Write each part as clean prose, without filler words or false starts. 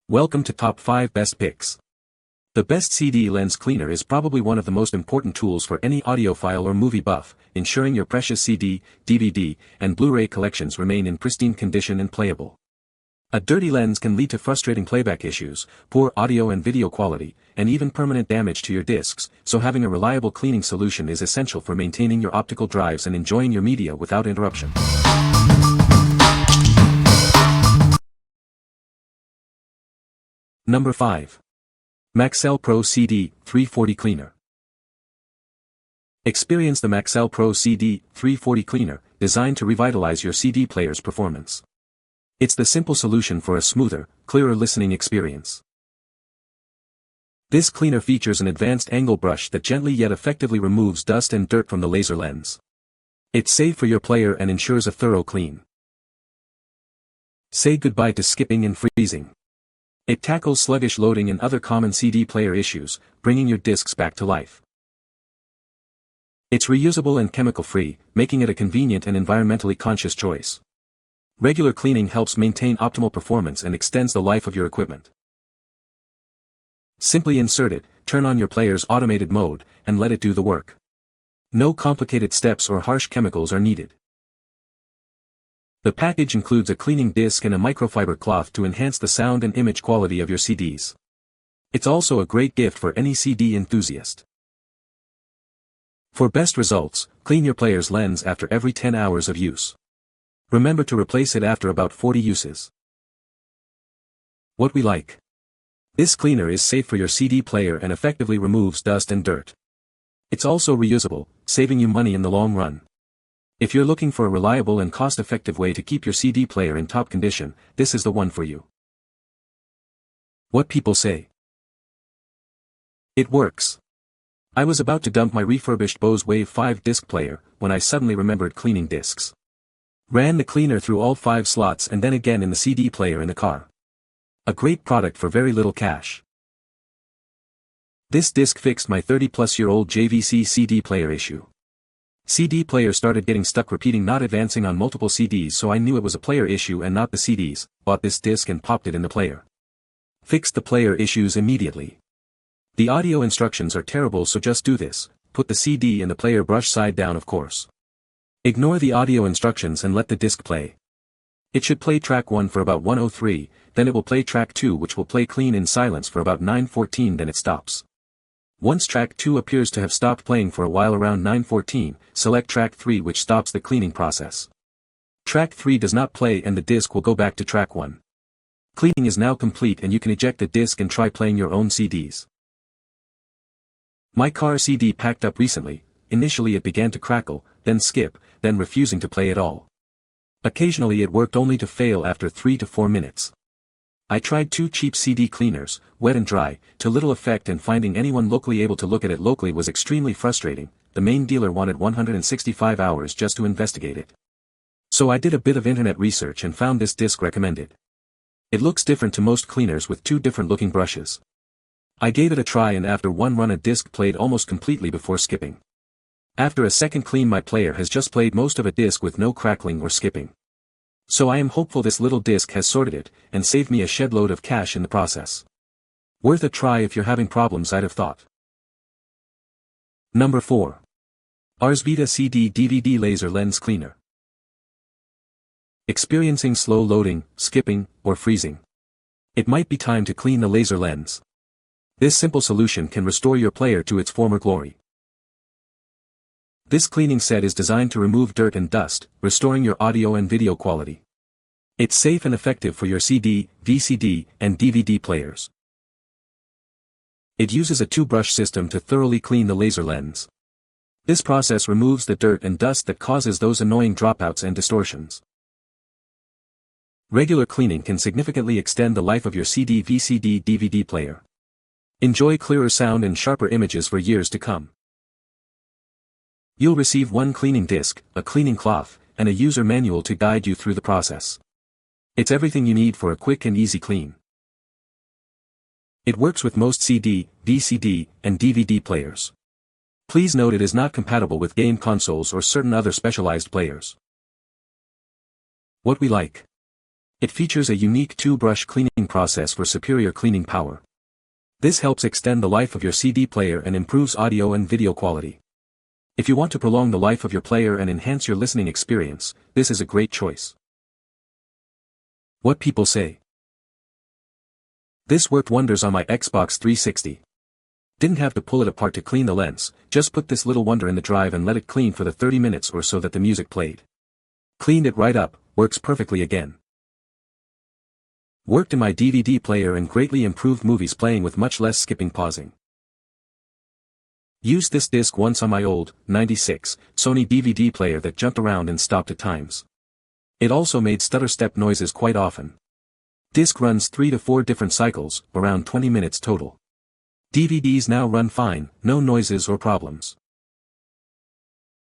Welcome to Top 5 Best Picks. The best CD lens cleaner is probably one of the most important tools for any audiophile or movie buff, ensuring your precious CD, DVD, and Blu-ray collections remain in pristine condition and playable. A dirty lens can lead to frustrating playback issues, poor audio and video quality, and even permanent damage to your discs, so having a reliable cleaning solution is essential for maintaining your optical drives and enjoying your media without interruption. Number 5. Maxell Pro CD 340 Cleaner. Experience the Maxell Pro CD 340 Cleaner, designed to revitalize your CD player's performance. It's the simple solution for a smoother, clearer listening experience. This cleaner features an advanced angle brush that gently yet effectively removes dust and dirt from the laser lens. It's safe for your player and ensures a thorough clean. Say goodbye to skipping and freezing. It tackles sluggish loading and other common CD player issues, bringing your discs back to life. It's reusable and chemical-free, making it a convenient and environmentally conscious choice. Regular cleaning helps maintain optimal performance and extends the life of your equipment. Simply insert it, turn on your player's automated mode, and let it do the work. No complicated steps or harsh chemicals are needed. The package includes a cleaning disc and a microfiber cloth to enhance the sound and image quality of your CDs. It's also a great gift for any CD enthusiast. For best results, clean your player's lens after every 10 hours of use. Remember to replace it after about 40 uses. What we like. This cleaner is safe for your CD player and effectively removes dust and dirt. It's also reusable, saving you money in the long run. If you're looking for a reliable and cost-effective way to keep your CD player in top condition, this is the one for you. What people say. It works. I was about to dump my refurbished Bose Wave 5 disc player, when I suddenly remembered cleaning discs. Ran the cleaner through all 5 slots and then again in the CD player in the car. A great product for very little cash. This disc fixed my 30-plus-year-old JVC CD player issue. CD player started getting stuck repeating not advancing on multiple CDs, so I knew it was a player issue and not the CDs, bought this disc and popped it in the player. Fixed the player issues immediately. The audio instructions are terrible, so just do this, put the CD in the player brush side down, of course. Ignore the audio instructions and let the disc play. It should play track 1 for about 1:03, then it will play track 2, which will play clean in silence for about 9:14, then it stops. Once track 2 appears to have stopped playing for a while around 9:14, select track 3, which stops the cleaning process. Track 3 does not play and the disc will go back to track 1. Cleaning is now complete and you can eject the disc and try playing your own CDs. My car CD packed up recently. Initially it began to crackle, then skip, then refusing to play at all. Occasionally it worked only to fail after 3 to 4 minutes. I tried 2 cheap CD cleaners, wet and dry, to little effect, and finding anyone locally able to look at it locally was extremely frustrating. The main dealer wanted 165 hours just to investigate it. So I did a bit of internet research and found this disc recommended. It looks different to most cleaners with 2 different looking brushes. I gave it a try and after 1 run a disc played almost completely before skipping. After a second clean my player has just played most of a disc with no crackling or skipping. So I am hopeful this little disc has sorted it, and saved me a shed load of cash in the process. Worth a try if you're having problems, I'd have thought. Number 4. Arsvita CD DVD Laser Lens Cleaner. Experiencing slow loading, skipping, or freezing? It might be time to clean the laser lens. This simple solution can restore your player to its former glory. This cleaning set is designed to remove dirt and dust, restoring your audio and video quality. It's safe and effective for your CD, VCD, and DVD players. It uses a 2-brush system to thoroughly clean the laser lens. This process removes the dirt and dust that causes those annoying dropouts and distortions. Regular cleaning can significantly extend the life of your CD, VCD, DVD player. Enjoy clearer sound and sharper images for years to come. You'll receive 1 cleaning disc, a cleaning cloth, and a user manual to guide you through the process. It's everything you need for a quick and easy clean. It works with most CD, VCD, and DVD players. Please note it is not compatible with game consoles or certain other specialized players. What we like. It features a unique two-brush cleaning process for superior cleaning power. This helps extend the life of your CD player and improves audio and video quality. If you want to prolong the life of your player and enhance your listening experience, this is a great choice. What people say. This worked wonders on my Xbox 360. Didn't have to pull it apart to clean the lens, just put this little wonder in the drive and let it clean for the 30 minutes or so that the music played. Cleaned it right up, works perfectly again. Worked in my DVD player and greatly improved movies playing with much less skipping pausing. Used this disc once on my old, 96, Sony DVD player that jumped around and stopped at times. It also made stutter step noises quite often. Disc runs 3 to 4 different cycles, around 20 minutes total. DVDs now run fine, no noises or problems.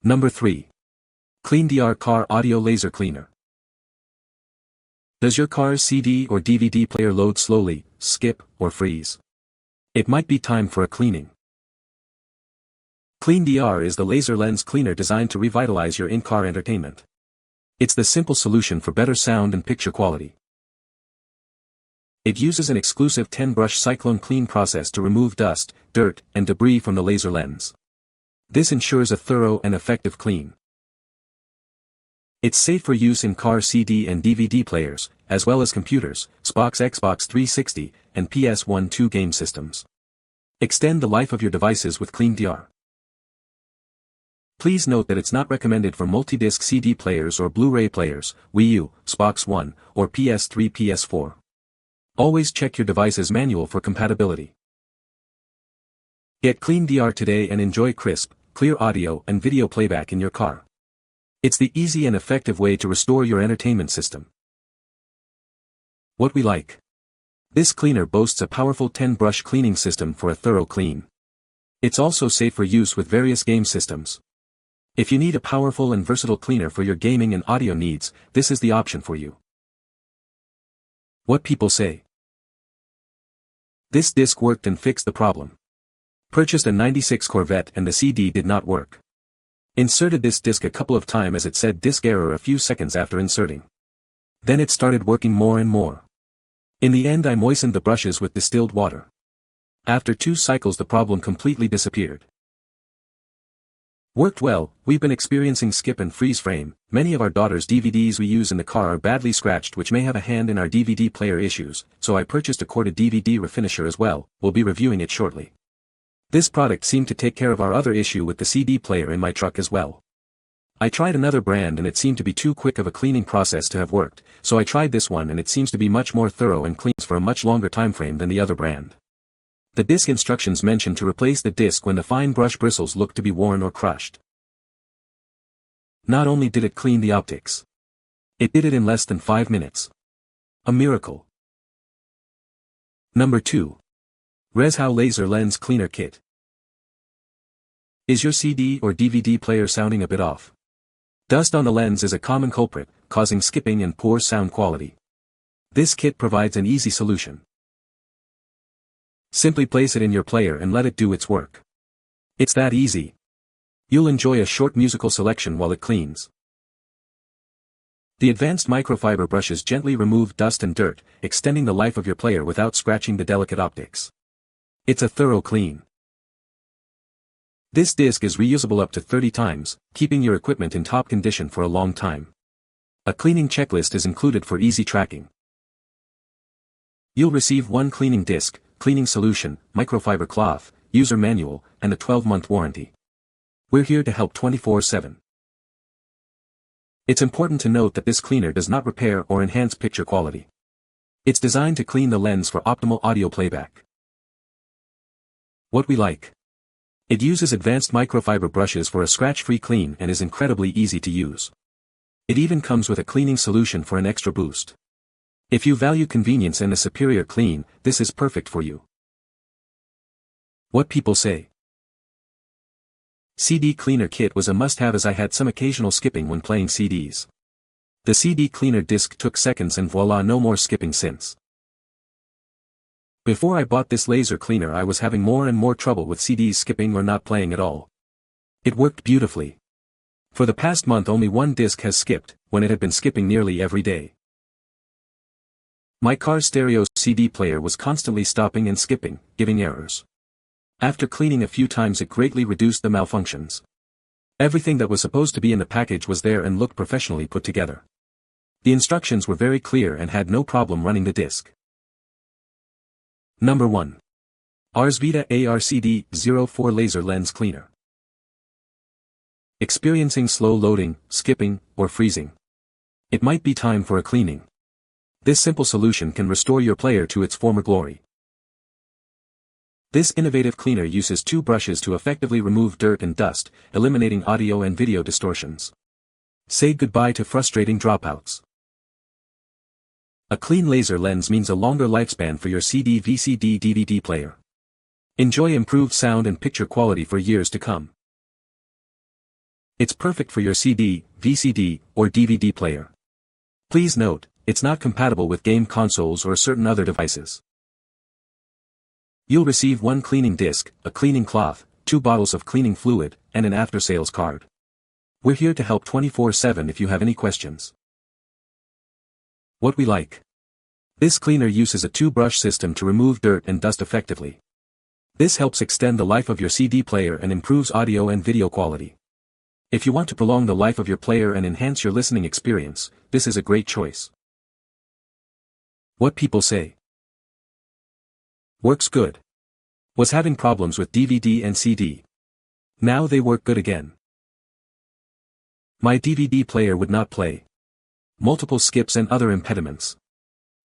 Number 3. CleanDr Car Audio Laser Cleaner. Does your car's CD or DVD player load slowly, skip, or freeze? It might be time for a cleaning. CleanDr is the laser lens cleaner designed to revitalize your in-car entertainment. It's the simple solution for better sound and picture quality. It uses an exclusive 10-brush cyclone clean process to remove dust, dirt, and debris from the laser lens. This ensures a thorough and effective clean. It's safe for use in car CD and DVD players, as well as computers, Xbox 360, and PS1-2 game systems. Extend the life of your devices with CleanDr. Please note that it's not recommended for multi-disc CD players or Blu-ray players, Wii U, Xbox One, or PS3 PS4. Always check your device's manual for compatibility. Get CleanDr today and enjoy crisp, clear audio and video playback in your car. It's the easy and effective way to restore your entertainment system. What we like. This cleaner boasts a powerful 10-brush cleaning system for a thorough clean. It's also safe for use with various game systems. If you need a powerful and versatile cleaner for your gaming and audio needs, this is the option for you. What people say. This disc worked and fixed the problem. Purchased a 96 Corvette and the CD did not work. Inserted this disc a couple of times as it said disc error a few seconds after inserting. Then it started working more and more. In the end I moistened the brushes with distilled water. After 2 cycles the problem completely disappeared. Worked well. We've been experiencing skip and freeze frame. Many of our daughter's DVDs we use in the car are badly scratched which may have a hand in our DVD player issues, so I purchased a corded DVD refinisher as well. We'll be reviewing it shortly. This product seemed to take care of our other issue with the CD player in my truck as well. I tried another brand and it seemed to be too quick of a cleaning process to have worked, so I tried this one and it seems to be much more thorough and cleans for a much longer time frame than the other brand. The disc instructions mention to replace the disc when the fine brush bristles look to be worn or crushed. Not only did it clean the optics. It did it in less than 5 minutes. A miracle. Number 2. Reshow Laser Lens Cleaner Kit. Is your CD or DVD player sounding a bit off? Dust on the lens is a common culprit, causing skipping and poor sound quality. This kit provides an easy solution. Simply place it in your player and let it do its work. It's that easy. You'll enjoy a short musical selection while it cleans. The advanced microfiber brushes gently remove dust and dirt, extending the life of your player without scratching the delicate optics. It's a thorough clean. This disc is reusable up to 30 times, keeping your equipment in top condition for a long time. A cleaning checklist is included for easy tracking. You'll receive 1 cleaning disc, cleaning solution, microfiber cloth, user manual, and a 12-month warranty. We're here to help 24/7. It's important to note that this cleaner does not repair or enhance picture quality. It's designed to clean the lens for optimal audio playback. What we like. It uses advanced microfiber brushes for a scratch-free clean and is incredibly easy to use. It even comes with a cleaning solution for an extra boost. If you value convenience and a superior clean, this is perfect for you. What people say. CD cleaner kit was a must-have as I had some occasional skipping when playing CDs. The CD cleaner disc took seconds and voila, no more skipping since. Before I bought this laser cleaner I was having more and more trouble with CDs skipping or not playing at all. It worked beautifully. For the past month only 1 disc has skipped, when it had been skipping nearly every day. My car's stereo CD player was constantly stopping and skipping, giving errors. After cleaning a few times it greatly reduced the malfunctions. Everything that was supposed to be in the package was there and looked professionally put together. The instructions were very clear and had no problem running the disc. Number 1. Arsvita ARCD04 Laser Lens Cleaner. Experiencing slow loading, skipping, or freezing? It might be time for a cleaning. This simple solution can restore your player to its former glory. This innovative cleaner uses 2 brushes to effectively remove dirt and dust, eliminating audio and video distortions. Say goodbye to frustrating dropouts. A clean laser lens means a longer lifespan for your CD, VCD, DVD player. Enjoy improved sound and picture quality for years to come. It's perfect for your CD, VCD, or DVD player. Please note, it's not compatible with game consoles or certain other devices. You'll receive 1 cleaning disc, a cleaning cloth, 2 bottles of cleaning fluid, and an after-sales card. We're here to help 24/7 if you have any questions. What we like. This cleaner uses a 2-brush system to remove dirt and dust effectively. This helps extend the life of your CD player and improves audio and video quality. If you want to prolong the life of your player and enhance your listening experience, this is a great choice. What people say. Works good. Was having problems with DVD and CD. Now they work good again. My DVD player would not play. Multiple skips and other impediments.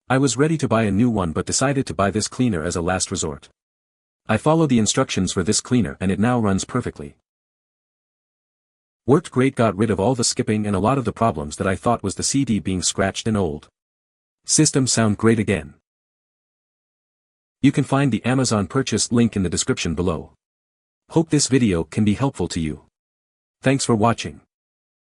I was ready to buy a new one but decided to buy this cleaner as a last resort. I followed the instructions for this cleaner and it now runs perfectly. Worked great, got rid of all the skipping and a lot of the problems that I thought was the CD being scratched and old. System sound great again. You can find the Amazon purchase link in the description below. Hope this video can be helpful to you. Thanks for watching.